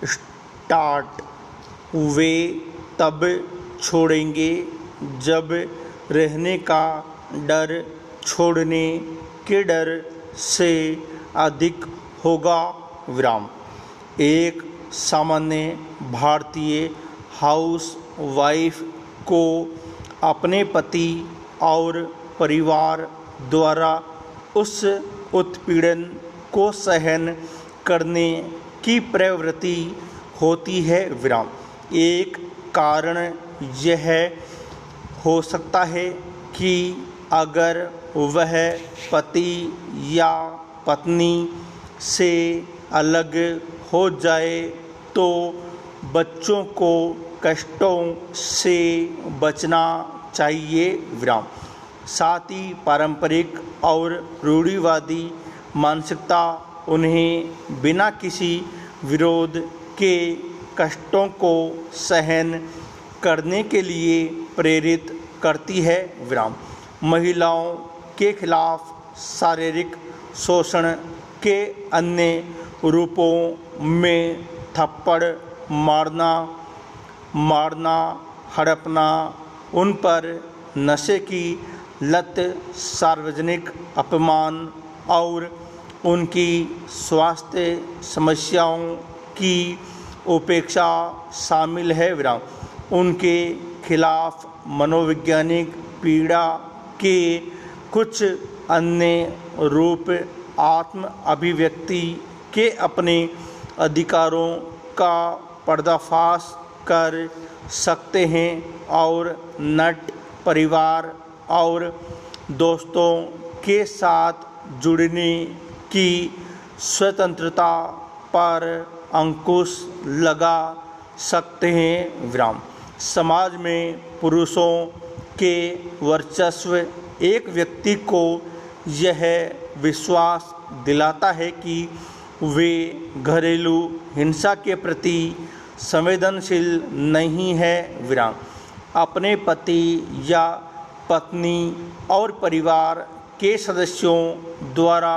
Start वे तब छोड़ेंगे जब रहने का डर छोड़ने के डर से अधिक होगा। विराम। एक सामान्य भारतीय हाउस वाइफ को अपने पति और परिवार द्वारा उस उत्पीड़न को सहन करने की प्रवृत्ति होती है। विराम। एक कारण यह हो सकता है कि अगर वह पति या पत्नी से अलग हो जाए तो बच्चों को कष्टों से बचना चाहिए। विराम। साथ ही पारंपरिक और रूढ़िवादी मानसिकता उन्हें बिना किसी विरोध के कष्टों को सहन करने के लिए प्रेरित करती है। विराम। महिलाओं के खिलाफ शारीरिक शोषण के अन्य रूपों में थप्पड़ मारना, हड़पना, उन पर नशे की लत, सार्वजनिक अपमान और उनकी स्वास्थ्य समस्याओं की उपेक्षा शामिल है। विराम। उनके खिलाफ मनोवैज्ञानिक पीड़ा के कुछ अन्य रूप आत्म अभिव्यक्ति के अपने अधिकारों का पर्दाफाश कर सकते हैं और नट परिवार और दोस्तों के साथ जुड़ने की स्वतंत्रता पर अंकुश लगा सकते हैं। विराम। समाज में पुरुषों के वर्चस्व एक व्यक्ति को यह विश्वास दिलाता है कि वे घरेलू हिंसा के प्रति संवेदनशील नहीं है। विराम। अपने पति या पत्नी और परिवार के सदस्यों द्वारा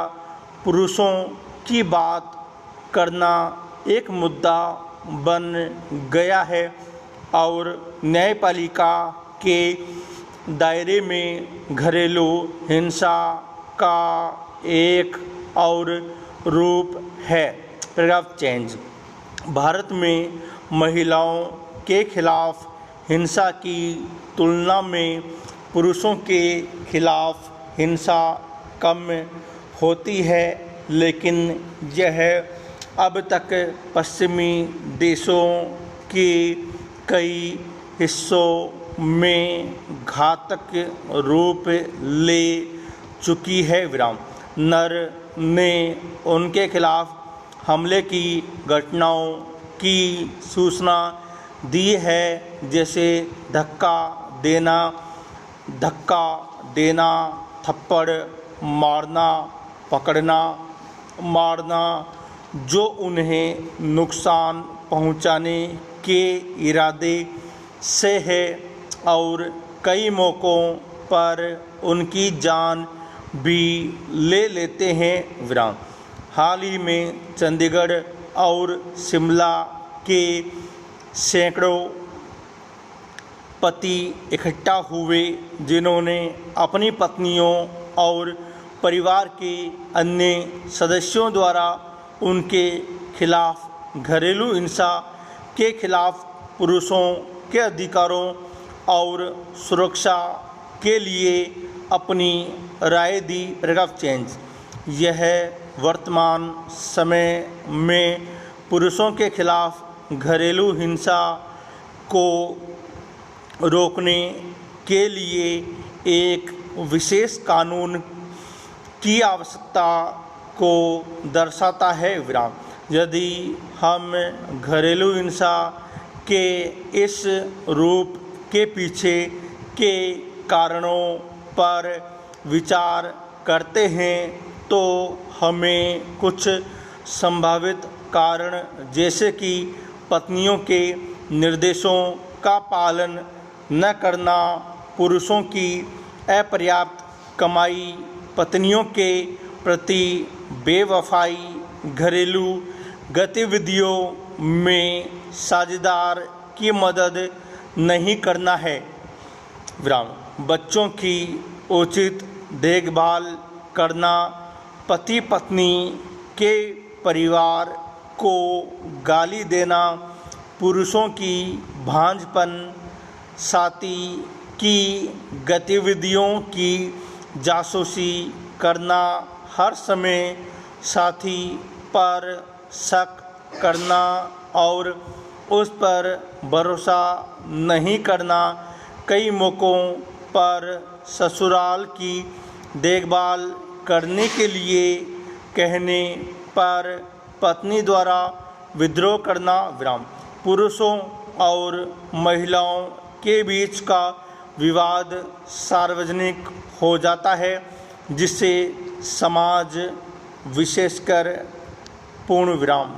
पुरुषों की बात करना एक मुद्दा बन गया है और न्यायपालिका के दायरे में घरेलू हिंसा का एक और रूप है। Paragraph change. भारत में महिलाओं के खिलाफ हिंसा की तुलना में पुरुषों के खिलाफ हिंसा कम होती है, लेकिन यह अब तक पश्चिमी देशों के कई हिस्सों में घातक रूप ले चुकी है। विराम। नर ने उनके खिलाफ हमले की घटनाओं की सूचना दी है, जैसे धक्का देना, थप्पड़ मारना, पकड़ना, मारना, जो उन्हें नुकसान पहुंचाने के इरादे से है और कई मौक़ों पर उनकी जान भी ले लेते हैं। विराम। हाल ही में चंडीगढ़ और शिमला के सैकड़ों पति इकट्ठा हुए जिन्होंने अपनी पत्नियों और परिवार के अन्य सदस्यों द्वारा उनके खिलाफ घरेलू हिंसा के खिलाफ पुरुषों के अधिकारों और सुरक्षा के लिए अपनी राय दी। Paragraph change. यह वर्तमान समय में पुरुषों के खिलाफ घरेलू हिंसा को रोकने के लिए एक विशेष कानून की आवश्यकता को दर्शाता है। विराम। यदि हम घरेलू हिंसा के इस रूप के पीछे के कारणों पर विचार करते हैं तो हमें कुछ संभावित कारण, जैसे कि पत्नियों के निर्देशों का पालन न करना, पुरुषों की अपर्याप्त कमाई, पत्नियों के प्रति बेवफाई, घरेलू गतिविधियों में साझेदार की मदद नहीं करना है। विराम। बच्चों की उचित देखभाल करना, पति पत्नी के परिवार को गाली देना, पुरुषों की भांजपन, साथी की गतिविधियों की जासूसी करना, हर समय साथी पर शक करना और उस पर भरोसा नहीं करना, कई मौक़ों पर ससुराल की देखभाल करने के लिए कहने पर पत्नी द्वारा विद्रोह करना। विराम। पुरुषों और महिलाओं के बीच का विवाद सार्वजनिक हो जाता है, जिससे समाज विशेषकर पूर्ण विराम।